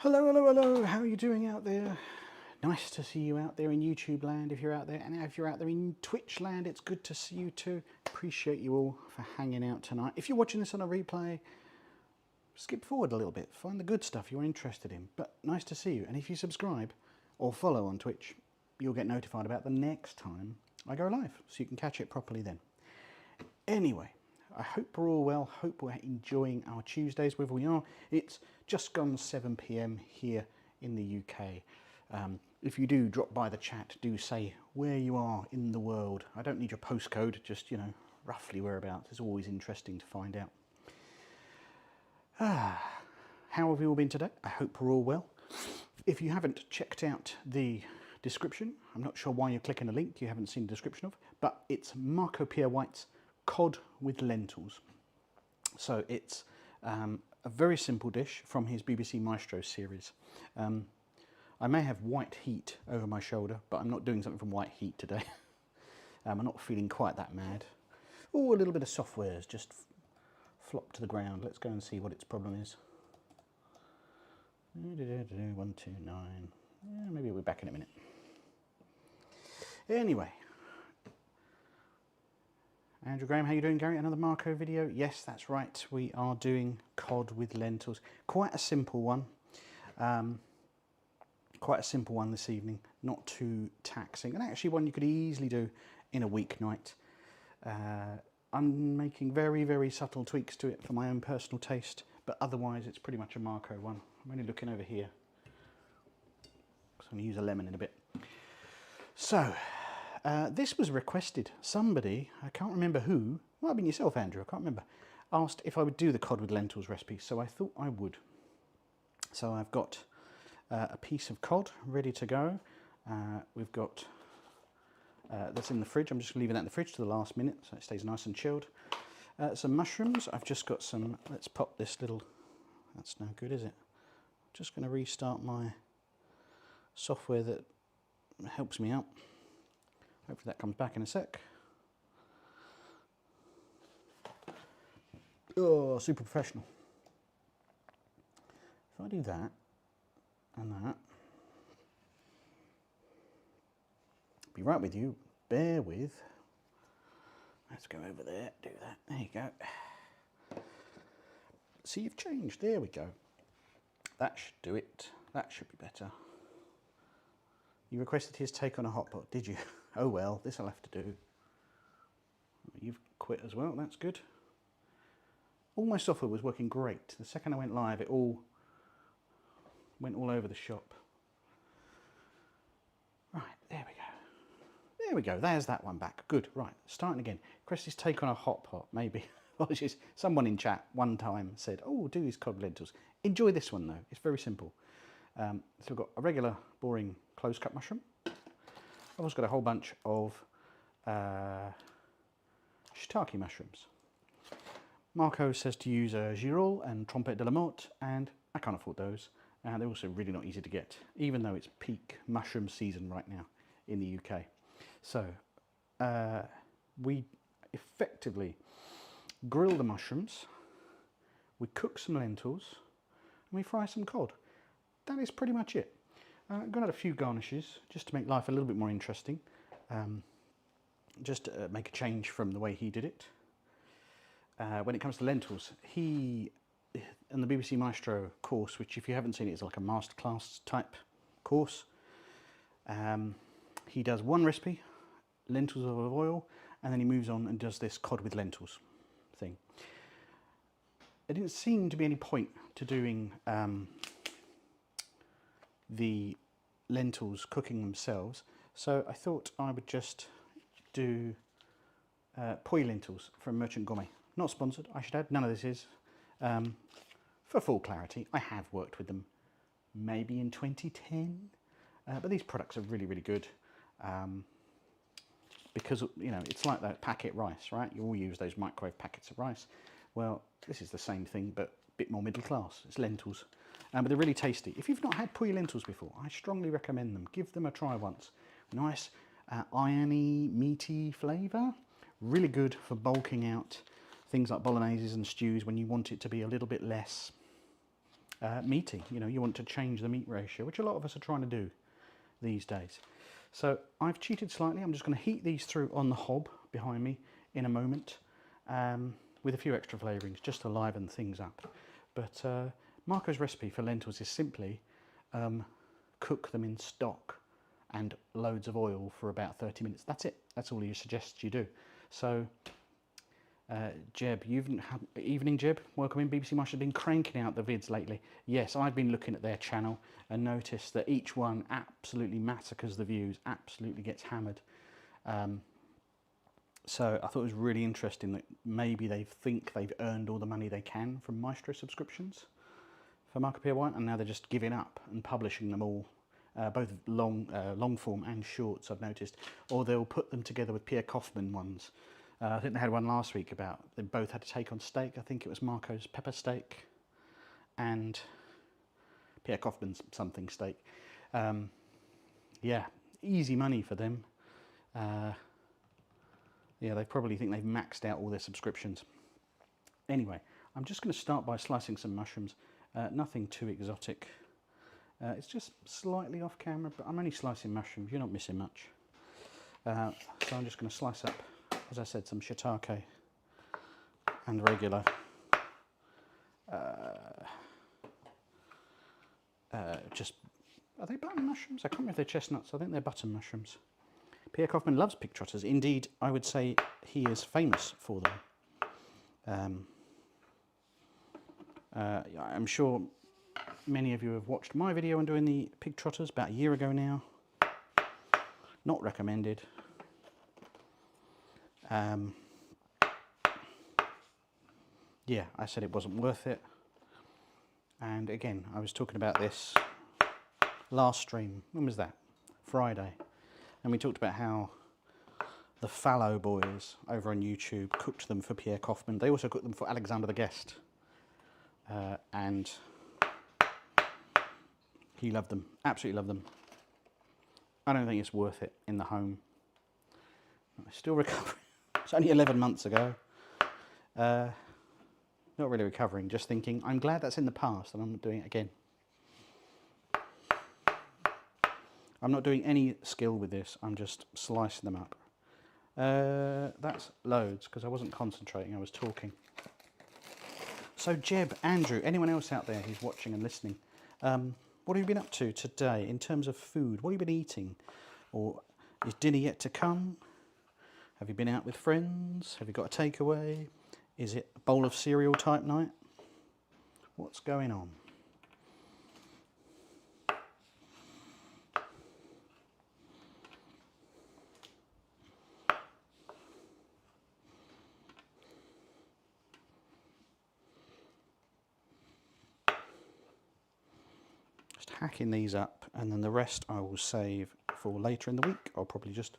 Hello, hello, hello, how are you doing out there? Nice to see you out there in YouTube land if you're out there, and if you're out there in Twitch land, it's good to see you too. Appreciate you all for hanging out tonight. If you're watching this on a replay, skip forward a little bit, find the good stuff you're interested in, but nice to see you. And if you subscribe or follow on Twitch, you'll get notified about the next time I go live, so you can catch it properly then. Anyway, I hope we're all well, hope we're enjoying our Tuesdays wherever we are. It's just gone 7 PM here in the UK. If you do drop by the chat, do say where you are in the world. I don't need your postcode, just, you know, roughly whereabouts. It's always interesting to find out. How have you all been today? I hope we're all well. If you haven't checked out the description, I'm not sure why you're clicking a link you haven't seen the description of, but it's Pierre White's cod with lentils. So it's a very simple dish from his BBC Maestro series. I may have white heat over my shoulder, but I'm not doing something from white heat today. I'm not feeling quite that mad. Oh, a little bit of software's just flopped to the ground. Let's go and see what its problem is. 129. Yeah, maybe we'll be back in a minute. Anyway. Andrew Graham, how you doing, Gary? Another Marco video? Yes, that's right. We are doing cod with lentils. Quite a simple one. Quite a simple one this evening. Not too taxing. And actually one you could easily do in a weeknight. I'm making very, very subtle tweaks to it for my own personal taste. But otherwise, it's pretty much a Marco one. I'm only looking over here. So I'm going to use a lemon in a bit. So, this was requested. Somebody, I can't remember who, might have been yourself, Andrew, I can't remember, asked if I would do the cod with lentils recipe, so I thought I would. So I've got a piece of cod ready to go. We've got, that's in the fridge. I'm just leaving that in the fridge to the last minute so it stays nice and chilled. Some mushrooms. I've just got some, let's pop this little, that's no good, is it? Just going to restart my software that helps me out. Hopefully that comes back in a sec. Oh, super professional. If I do that and that, be right with you, bear with. Let's go over there, do that, there you go. See, you've changed, there we go. That should do it, that should be better. You requested his take on a hot pot, did you? Oh well, this I'll have to do. You've quit as well, that's good. All my software was working great. The second I went live, it all went all over the shop. Right, there we go. There we go, there's that one back. Good, right, starting again. Requested his take on a hot pot, maybe. Someone in chat one time said, oh, do these cod lentils. Enjoy this one though, it's very simple. So we've got a regular, boring close-cut mushroom. I've also got a whole bunch of shiitake mushrooms. Marco says to use a girole and trompette de la morte, and I can't afford those. And they're also really not easy to get, even though it's peak mushroom season right now in the UK. So we effectively grill the mushrooms, we cook some lentils, and we fry some cod. That is pretty much it. I'm going to add a few garnishes just to make life a little bit more interesting. Just to make a change from the way he did it. When it comes to lentils, he, in the BBC Maestro course, which if you haven't seen it is like a masterclass type course, he does one recipe, lentils of olive oil, and then he moves on and does this cod with lentils thing. There didn't seem to be any point to doing the lentils cooking themselves, so I thought I would just do poi lentils from Merchant Gourmet. Not sponsored, I should add, none of this is. For full clarity, I have worked with them maybe in 2010, but these products are really, really good. Because, you know, it's like that packet rice, right? You all use those microwave packets of rice. Well, this is the same thing, but a bit more middle class. It's lentils. But they're really tasty. If you've not had poi lentils before, I strongly recommend them. Give them a try once. Nice, irony, meaty flavour. Really good for bulking out things like bologneses and stews when you want it to be a little bit less meaty. You know, you want to change the meat ratio, which a lot of us are trying to do these days. So I've cheated slightly. I'm just going to heat these through on the hob behind me in a moment, with a few extra flavourings just to liven things up. But Marco's recipe for lentils is simply cook them in stock and loads of oil for about 30 minutes. That's it. That's all he suggests you do. So Jeb, evening Jeb, welcome in. BBC Mush has been cranking out the vids lately. Yes, I've been looking at their channel and noticed that each one absolutely massacres the views, absolutely gets hammered. So I thought it was really interesting that maybe they think they've earned all the money they can from Maestro subscriptions for Marco Pierre White, and now they're just giving up and publishing them all, both long form and shorts, I've noticed, or they'll put them together with Pierre Kaufmann ones. I think they had one last week about they both had to take on steak. I think it was Marco's pepper steak and Pierre Kaufmann's something steak. Yeah, easy money for them. Yeah, they probably think they've maxed out all their subscriptions. Anyway, I'm just going to start by slicing some mushrooms. Nothing too exotic. It's just slightly off camera, but I'm only slicing mushrooms. You're not missing much. So I'm just going to slice up, as I said, some shiitake and regular. Are they button mushrooms? I can't remember if they're chestnuts. I think they're button mushrooms. Pierre Kaufmann loves pig trotters. Indeed, I would say he is famous for them. I'm sure many of you have watched my video on doing the pig trotters about a year ago now. Not recommended. Yeah, I said it wasn't worth it. And again, I was talking about this last stream. When was that? Friday. And we talked about how the Fallow boys over on YouTube cooked them for Pierre Kaufmann. They also cooked them for Alexander the Guest. And he loved them, absolutely loved them. I don't think it's worth it in the home. I'm still recovering. It's only 11 months ago. Not really recovering, just thinking, I'm glad that's in the past and I'm not doing it again. I'm not doing any skill with this, I'm just slicing them up. That's loads, because I wasn't concentrating, I was talking. So Jeb, Andrew, anyone else out there who's watching and listening, what have you been up to today in terms of food? What have you been eating? Or is dinner yet to come? Have you been out with friends? Have you got a takeaway? Is it a bowl of cereal type night? What's going on? Just hacking these up, and then the rest I will save for later in the week. I'll probably just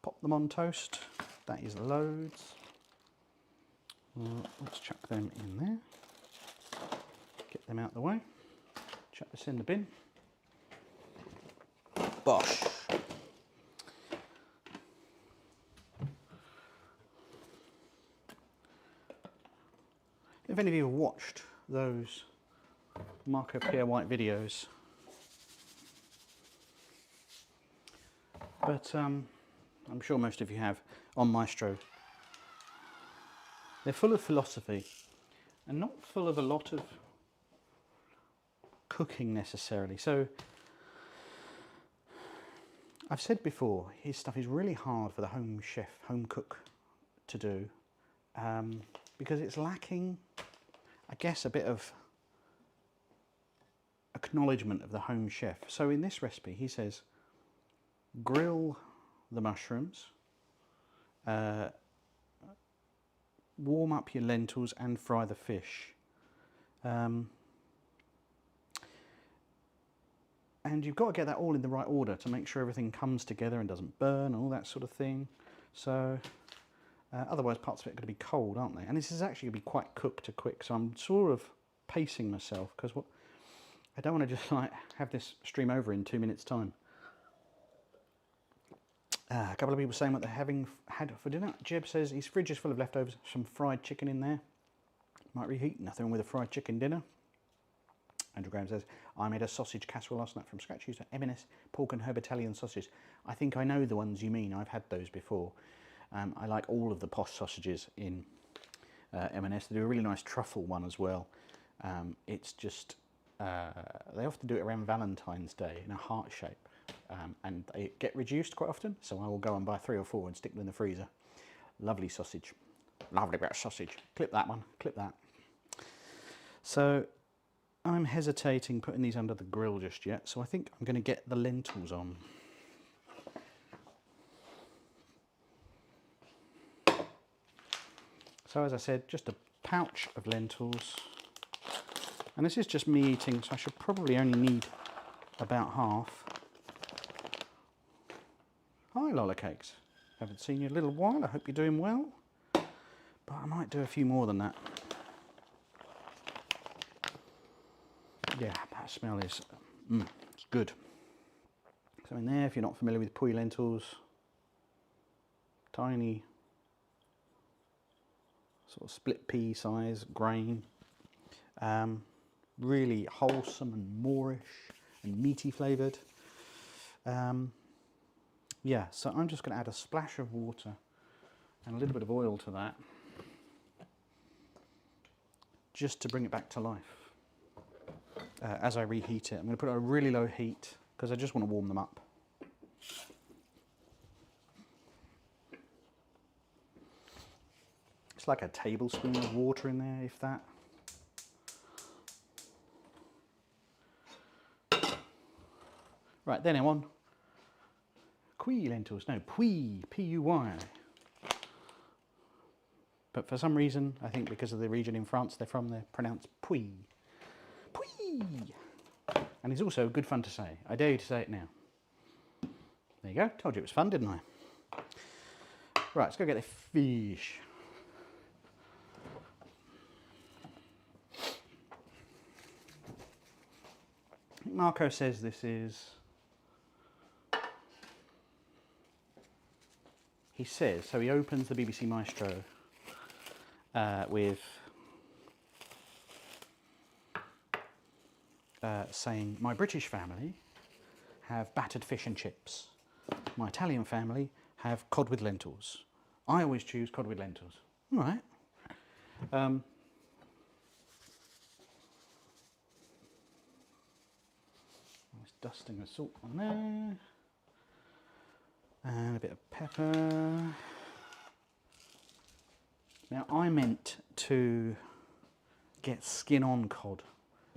pop them on toast. That is loads. Let's chuck them in there. Get them out of the way. Chuck this in the bin. Bosh. If any of you have watched those Marco Pierre White videos, but I'm sure most of you have, on Maestro, they're full of philosophy and not full of a lot of cooking necessarily. So I've said before, his stuff is really hard for the home chef, home cook to do, because it's lacking, I guess, a bit of acknowledgement of the home chef. So in this recipe, he says, grill the mushrooms, warm up your lentils and fry the fish. And you've got to get that all in the right order to make sure everything comes together and doesn't burn and all that sort of thing. So otherwise parts of it are going to be cold, aren't they? And this is actually going to be quite cooked to quick, so I'm sort of pacing myself, because I don't want to just like have this stream over in 2 minutes time. A couple of people saying what they're having had for dinner. Jeb says his fridge is full of leftovers, some fried chicken in there. Might reheat, nothing wrong with a fried chicken dinner. 100 grams. Says, I made a sausage casserole last night from scratch. Used M&S pork and herb Italian sausage. I think I know the ones you mean. I've had those before. I like all of the posh sausages in M&S. They do a really nice truffle one as well. It's just, they often do it around Valentine's Day in a heart shape. And they get reduced quite often, so I will go and buy 3 or 4 and stick them in the freezer. Lovely sausage. Lovely bit of sausage. Clip that one, clip that. So I'm hesitating putting these under the grill just yet, so I think I'm going to get the lentils on. So as I said, just a pouch of lentils. And this is just me eating, so I should probably only need about half. Hi Lollicakes, haven't seen you in a little while, I hope you're doing well. But I might do a few more than that. Yeah, that smell is, it's good. So in there, if you're not familiar with pui lentils, tiny, sort of split pea size grain. Really wholesome and moorish and meaty flavoured. Yeah, so I'm just going to add a splash of water and a little bit of oil to that, just to bring it back to life. As I reheat it, I'm going to put it on a really low heat because I just want to warm them up. It's like a tablespoon of water in there, if that. Right, then I'm on Pui lentils, no, Pui, P-U-Y. But for some reason, I think because of the region in France they're from, they're pronounced Pui. Pui! And it's also good fun to say. I dare you to say it now. There you go, told you it was fun, didn't I? Right, let's go get the fish. Marco says this is, he says, so he opens the BBC Maestro with saying, my British family have battered fish and chips. My Italian family have cod with lentils. I always choose cod with lentils. All right. Just dusting the salt on there. And a bit of pepper. Now I meant to get skin on cod,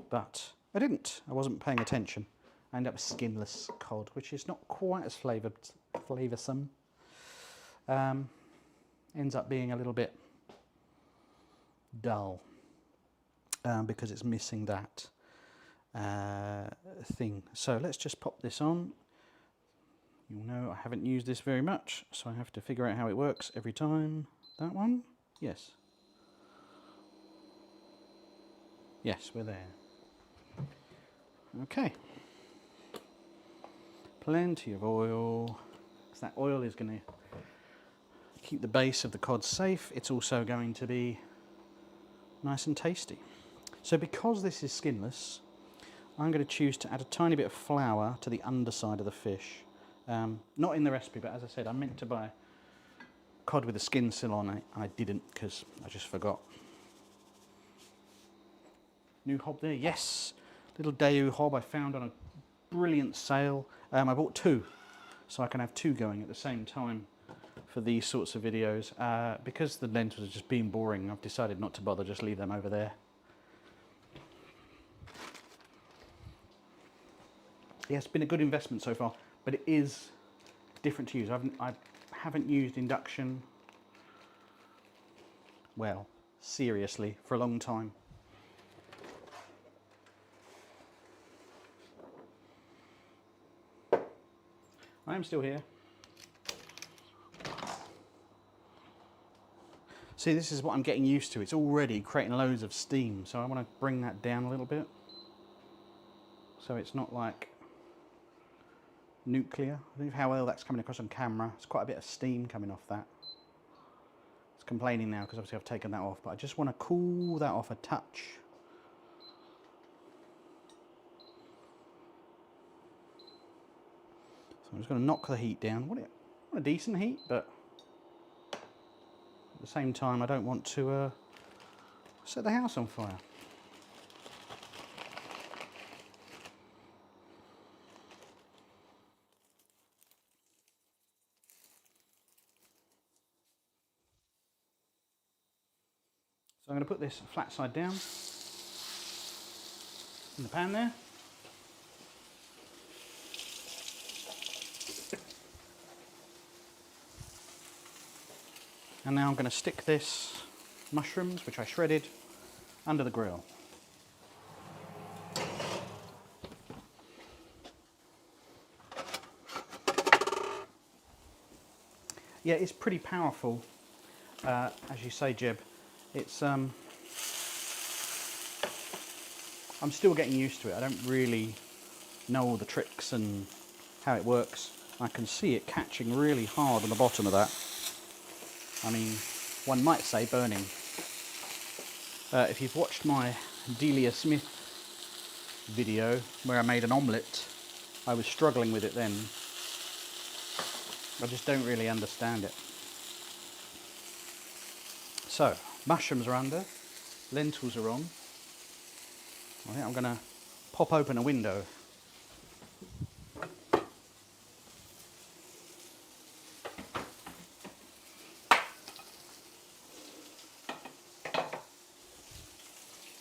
but I didn't. I wasn't paying attention. I ended up with skinless cod, which is not quite as flavoursome. Ends up being a little bit dull because it's missing that thing. So let's just pop this on. You'll know I haven't used this very much, so I have to figure out how it works every time. That one? Yes. Yes, we're there. Okay. Plenty of oil, because that oil is going to keep the base of the cod safe. It's also going to be nice and tasty. So because this is skinless, I'm going to choose to add a tiny bit of flour to the underside of the fish. Not in the recipe, but as I said, I meant to buy cod with the skin still on it, and I didn't because I just forgot. New hob there, yes. Little Daewoo hob I found on a brilliant sale. I bought 2, so I can have 2 going at the same time for these sorts of videos. Because the lentils are just being boring, I've decided not to bother, just leave them over there. Yeah, it's been a good investment so far, but it is different to use. I haven't used induction, well, seriously, for a long time. I am still here. See, this is what I'm getting used to. It's already creating loads of steam, so I want to bring that down a little bit. So it's not like nuclear. I don't know how well that's coming across on camera. There's quite a bit of steam coming off that. It's complaining now because obviously I've taken that off, but I just want to cool that off a touch. just going to knock the heat down. What a decent heat, but at the same time I don't want to set the house on fire. So I'm going to put this flat side down in the pan there. And now I'm going to stick this mushrooms, which I shredded, under the grill. Yeah, it's pretty powerful, as you say, Jeb. It's I'm still getting used to it. I don't really know all the tricks and how it works. I can see it catching really hard on the bottom of that. I mean, one might say burning. If you've watched my Delia Smith video where I made an omelette, I was struggling with it then. I just don't really understand it. So, mushrooms are under, lentils are on. I think I'm going to pop open a window.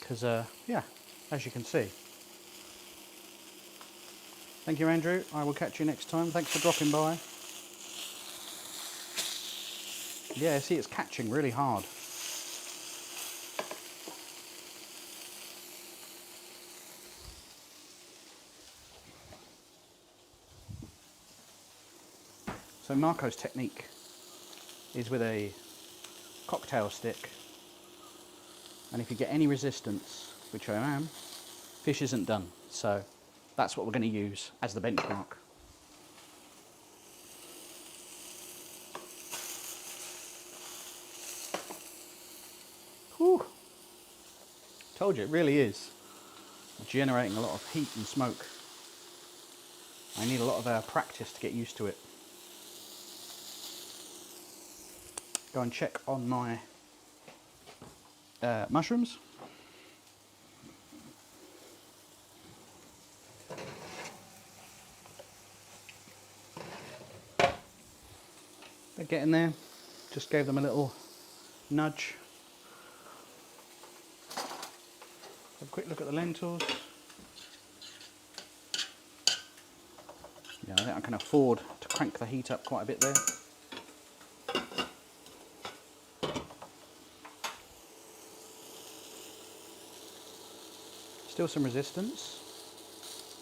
Because, yeah, as you can see. Thank you, Andrew. I will catch you next time. Thanks for dropping by. Yeah, see, it's catching really hard. So Marco's technique is with a cocktail stick, and if you get any resistance, which I am, fish isn't done. So that's what we're going to use as the benchmark. Whew. Told you, it really is generating a lot of heat and smoke. I need a lot of practice to get used to it. Go and check on my mushrooms. They're getting there. Just gave them a little nudge. Have a quick look at the lentils. Yeah, I think I can afford to crank the heat up quite a bit there. Still some resistance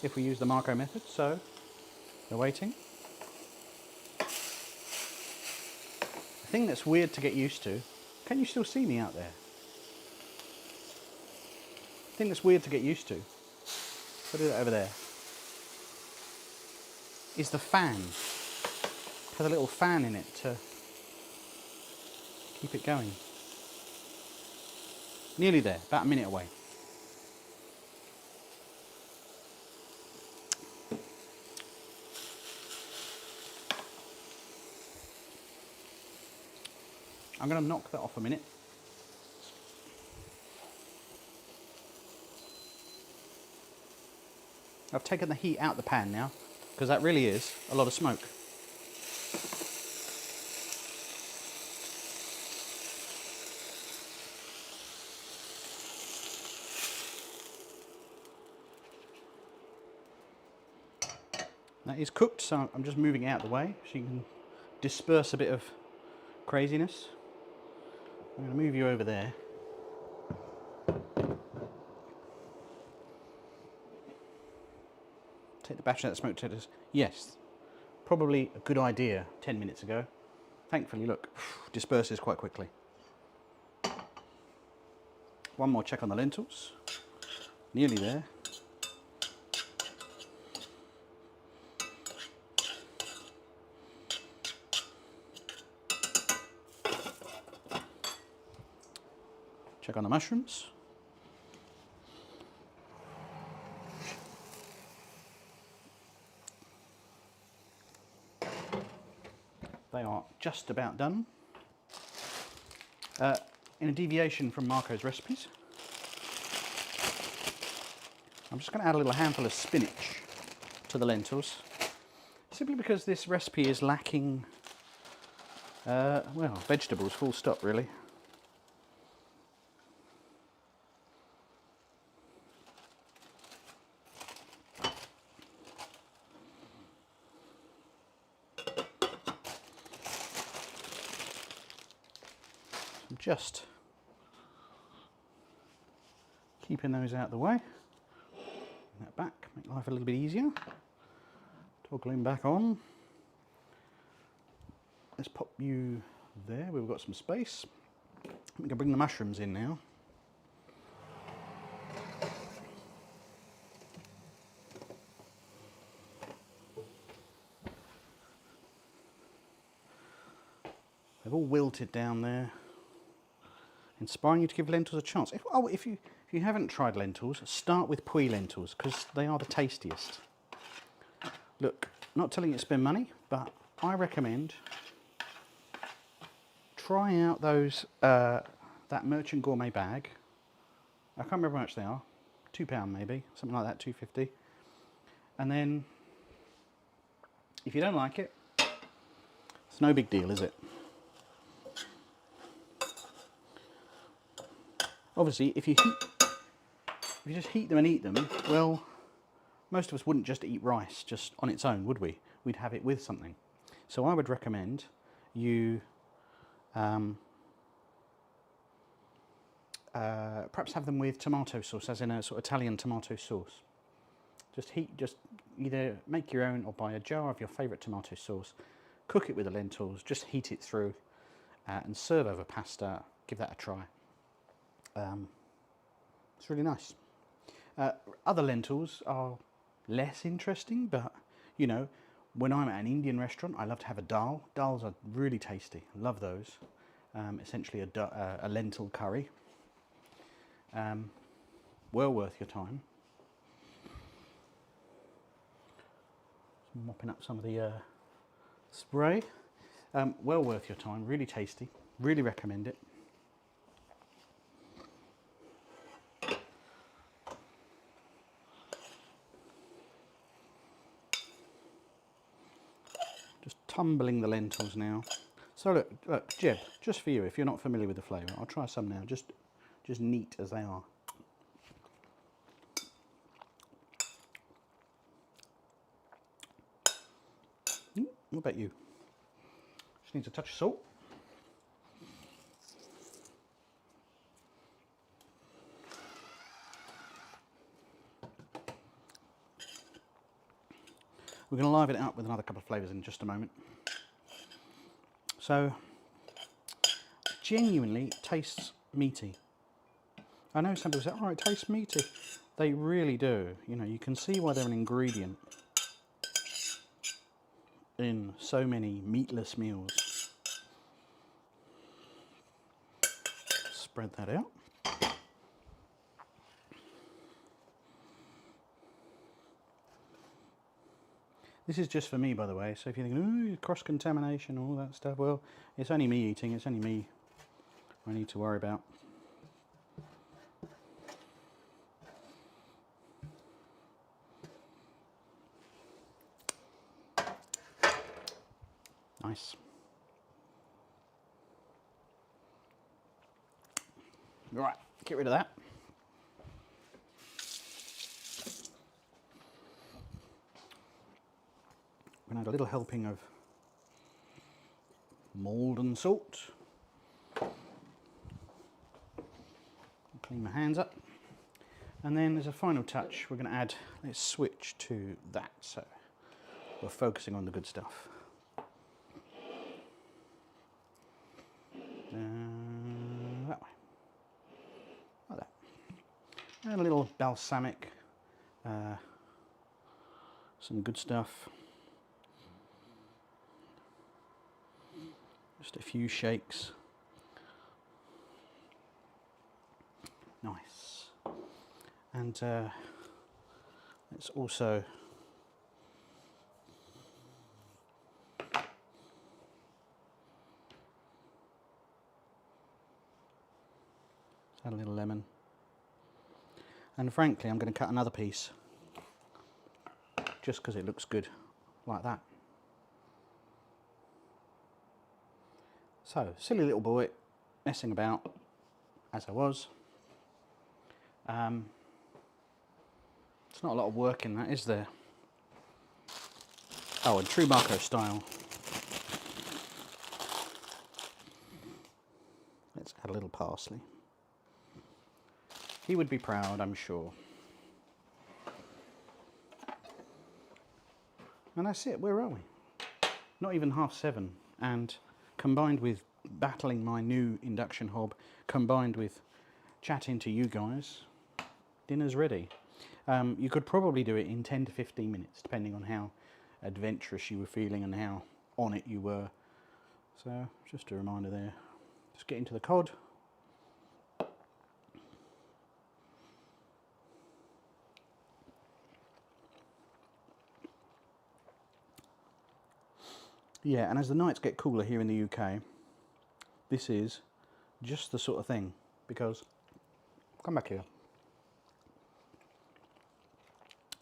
if we use the Marco method, so we're waiting. The thing that's weird to get used to, can you still see me out there? The thing that's weird to get used to, put it over there, is the fan. It has a little fan in it to keep it going. Nearly there, about a minute away. I'm going to knock that off a minute. I've taken the heat out the pan now, because that really is a lot of smoke. That is cooked, so I'm just moving it out of the way so you can disperse a bit of craziness. I'm going to move you over there. Take the battery out of the smoke detectors. Yes, probably a good idea 10 minutes ago. Thankfully, look, disperses quite quickly. One more check on the lentils. Nearly there. Check on the mushrooms. They are just about done. In a deviation from Marco's recipes, I'm just going to add a little handful of spinach to the lentils, simply because this recipe is lacking, well, vegetables, full stop, really. Just keeping those out of the way. Bring that back, make life a little bit easier. Toggling back on. Let's pop you there, we've got some space. We can bring the mushrooms in now. They've all wilted down there. Inspiring you to give lentils a chance. If you haven't tried lentils, start with puy lentils because they are the tastiest. Look, not telling you to spend money, but I recommend try out those that Merchant Gourmet bag. I can't remember how much they are. £2 maybe, something like that, £2.50. And then if you don't like it, it's no big deal, is it? Obviously, if you just heat them and eat them, well, most of us wouldn't just eat rice just on its own, would we? We'd have it with something. So I would recommend you perhaps have them with tomato sauce, as in a sort of Italian tomato sauce. Just either make your own or buy a jar of your favourite tomato sauce, cook it with the lentils, just heat it through and serve over pasta. Give that a try. It's really nice. Other lentils are less interesting, but you know, when I'm at an Indian restaurant, I love to have a dal. Dals are really tasty. Love those. Essentially a lentil curry. Well worth your time. Mopping up some of the spray. Well worth your time. Really tasty. Really recommend it. Just tumbling the lentils now. So look, Jeb, just for you, if you're not familiar with the flavour, I'll try some now, just neat as they are. What about you? Just needs a touch of salt. We're going to liven it up with another couple of flavours in just a moment. So, genuinely tastes meaty. I know some people say, oh, it tastes meaty. They really do. You know, you can see why they're an ingredient in so many meatless meals. Spread that out. This is just for me, by the way, so if you're thinking, ooh, cross-contamination, all that stuff, well, it's only me eating, it's only me I need to worry about. Nice. Right, get rid of that. We're going to add a little helping of Maldon salt. Clean my hands up. And then as a final touch, we're going to add, let's switch to that, so we're focusing on the good stuff. That way. Like that. And a little balsamic, some good stuff. Just a few shakes. Nice. And let's also And frankly, I'm going to cut another piece just because it looks good, like that. So, silly little boy, messing about, as I was. It's not a lot of work in that, is there? Oh, and true Marco style. Let's add a little parsley. He would be proud, I'm sure. And that's it, where are we? Not even 7:30, and combined with battling my new induction hob, combined with chatting to you guys, dinner's ready. You could probably do it in 10 to 15 minutes, depending on how adventurous you were feeling and how on it you were. So, just a reminder there. Just get into the cod. Yeah, and as the nights get cooler here in the UK, this is just the sort of thing, because, come back here.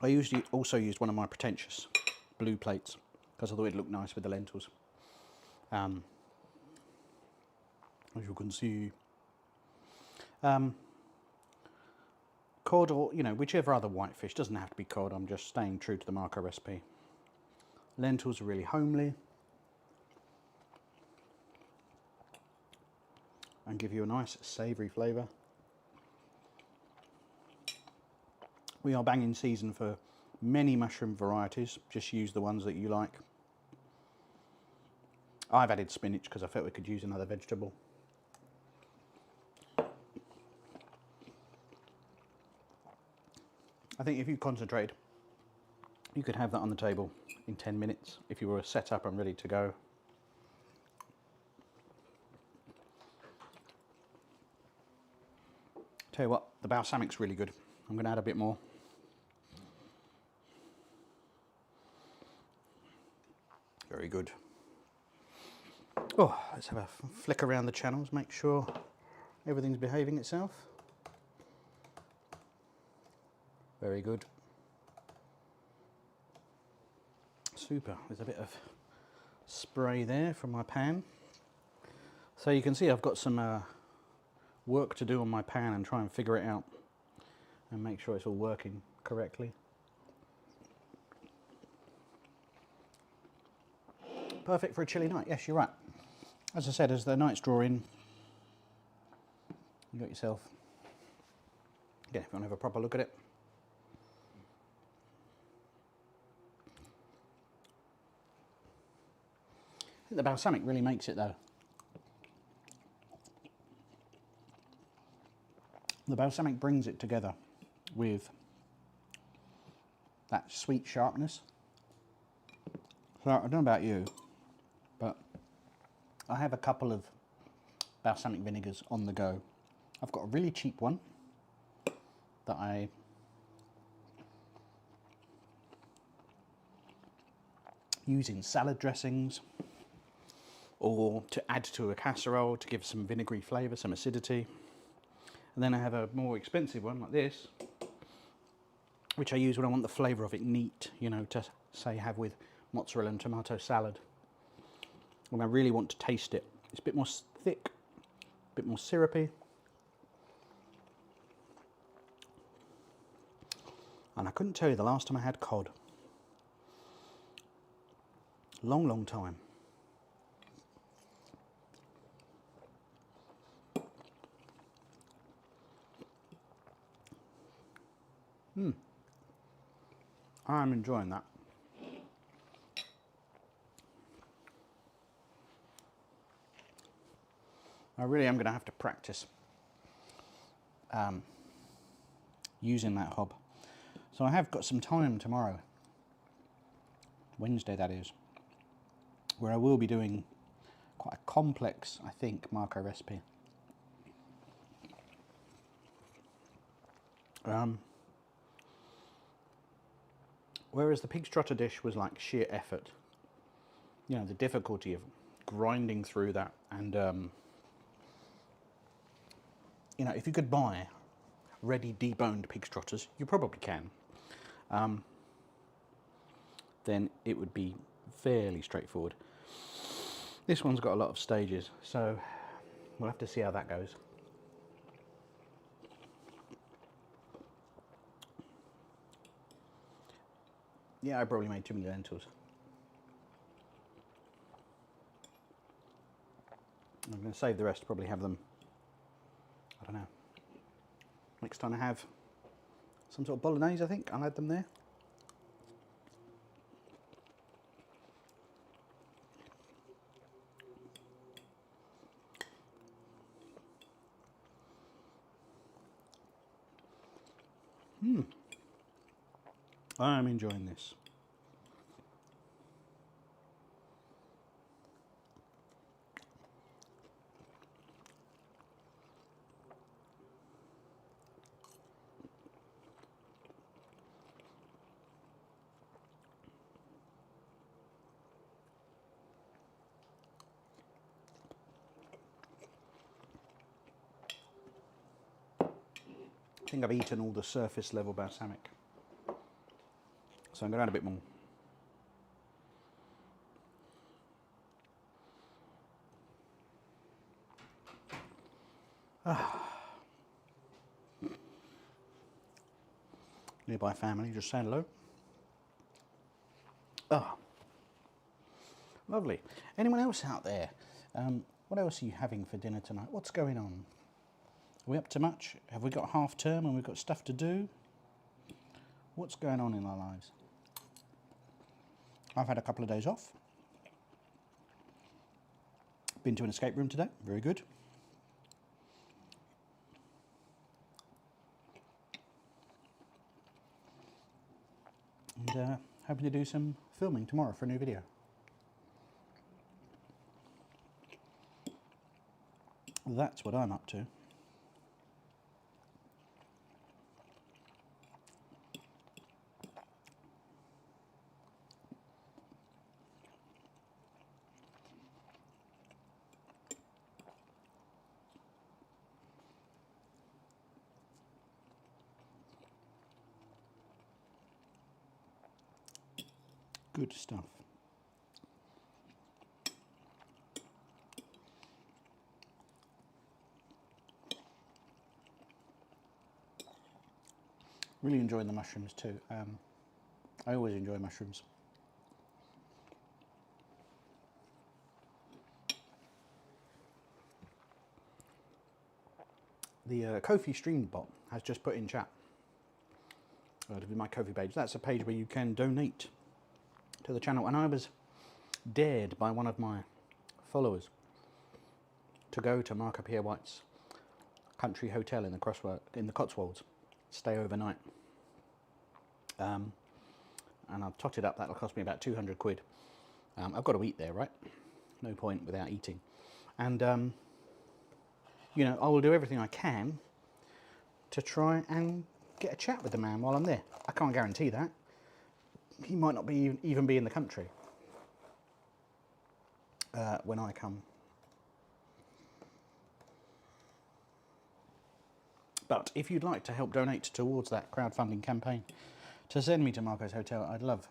I usually also used one of my pretentious blue plates, because I thought it looked nice with the lentils. As you can see. Cod, or, you know, whichever other white fish, doesn't have to be cod, I'm just staying true to the Marco recipe. Lentils are really homely and give you a nice savoury flavour. We are bang in season for many mushroom varieties, just use the ones that you like. I've added spinach because I felt we could use another vegetable. I think if you concentrate, you could have that on the table in 10 minutes if you were set up and ready to go. Tell you what, the balsamic's really good. I'm going to add a bit more. Very good. Oh, let's have a flick around the channels, make sure everything's behaving itself. Very good. Super. There's a bit of spray there from my pan. So you can see I've got some work to do on my pan and try and figure it out and make sure it's all working correctly. Perfect for a chilly night. Yes, you're right. As I said, as the nights draw in, you got yourself, yeah, if you want to have a proper look at it. I think the balsamic really makes it though. The balsamic brings it together with that sweet sharpness. So I don't know about you, but I have a couple of balsamic vinegars on the go. I've got a really cheap one that I use in salad dressings or to add to a casserole to give some vinegary flavour, some acidity. And then I have a more expensive one like this, which I use when I want the flavour of it neat, you know, to say have with mozzarella and tomato salad. When I really want to taste it, it's a bit more thick, a bit more syrupy. And I couldn't tell you the last time I had cod. Long, long time. I'm enjoying that. I really am going to have to practice using that hob. So I have got some time tomorrow, Wednesday that is, where I will be doing quite a complex, I think, Marco recipe. Whereas the pig's trotter dish was like sheer effort, you know, the difficulty of grinding through that, and you know, if you could buy ready deboned pig's trotters, you probably can, then it would be fairly straightforward. This one's got a lot of stages, so we'll have to see how that goes. Yeah, I probably made too many lentils. I'm going to save the rest, probably have them, I don't know, next time I have some sort of bolognese, I think I'll add them there. I'm enjoying this. I think I've eaten all the surface level balsamic, so I'm going to add a bit more. Nearby family just saying hello. Ah, lovely. Anyone else out there? What else are you having for dinner tonight? What's going on? Are we up to much? Have we got half term and we've got stuff to do? What's going on in our lives? I've had a couple of days off. Been to an escape room today, very good. And hoping to do some filming tomorrow for a new video. That's what I'm up to. Good stuff. Really enjoying the mushrooms too. I always enjoy mushrooms. The Ko-fi stream bot has just put in chat to my Ko-fi page. That's a page where you can donate to the channel, and I was dared by one of my followers to go to Pierre White's country hotel in the Cotswolds, stay overnight, and I've totted up that'll cost me about 200 quid. I've got to eat there, right? No point without eating, and you know, I will do everything I can to try and get a chat with the man while I'm there. I can't guarantee that. He might not be even be in the country when I come. But if you'd like to help donate towards that crowdfunding campaign to send me to Marco's Hotel, I'd love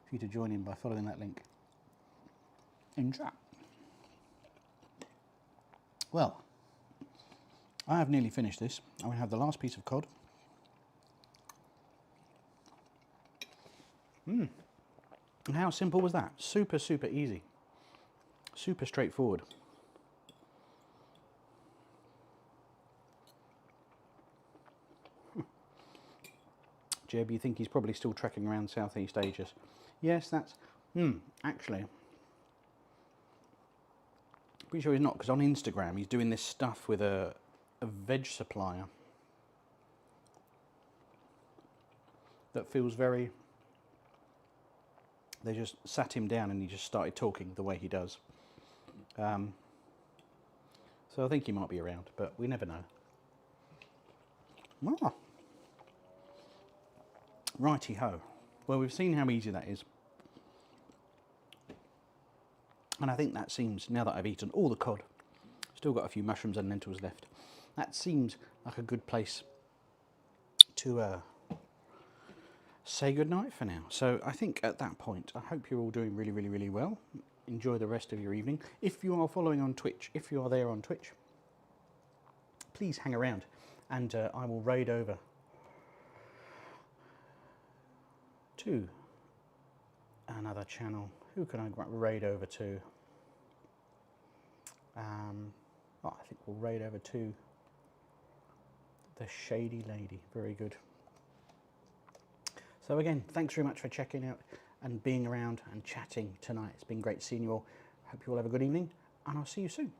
for you to join in by following that link in chat. Well, I have nearly finished this. I'm going to have the last piece of cod. And how simple was that? Super, super easy. Super straightforward. Jeb, you think he's probably still trekking around Southeast Asia? Yes, that's... actually... pretty sure he's not, because on Instagram he's doing this stuff with a veg supplier that feels very... They just sat him down and he just started talking the way he does. So I think he might be around, but we never know. Ah. Righty-ho. Well, we've seen how easy that is. And I think that seems, now that I've eaten all the cod, still got a few mushrooms and lentils left, that seems like a good place to say goodnight for now. So I think at that point, I hope you're all doing really, really, really well. Enjoy the rest of your evening. If you are following on Twitch, if you are there on Twitch, please hang around and I will raid over to another channel. Who can I raid over to? I think we'll raid over to the Shady Lady. Very good. So again, thanks very much for checking out and being around and chatting tonight. It's been great seeing you all. Hope you all have a good evening, and I'll see you soon.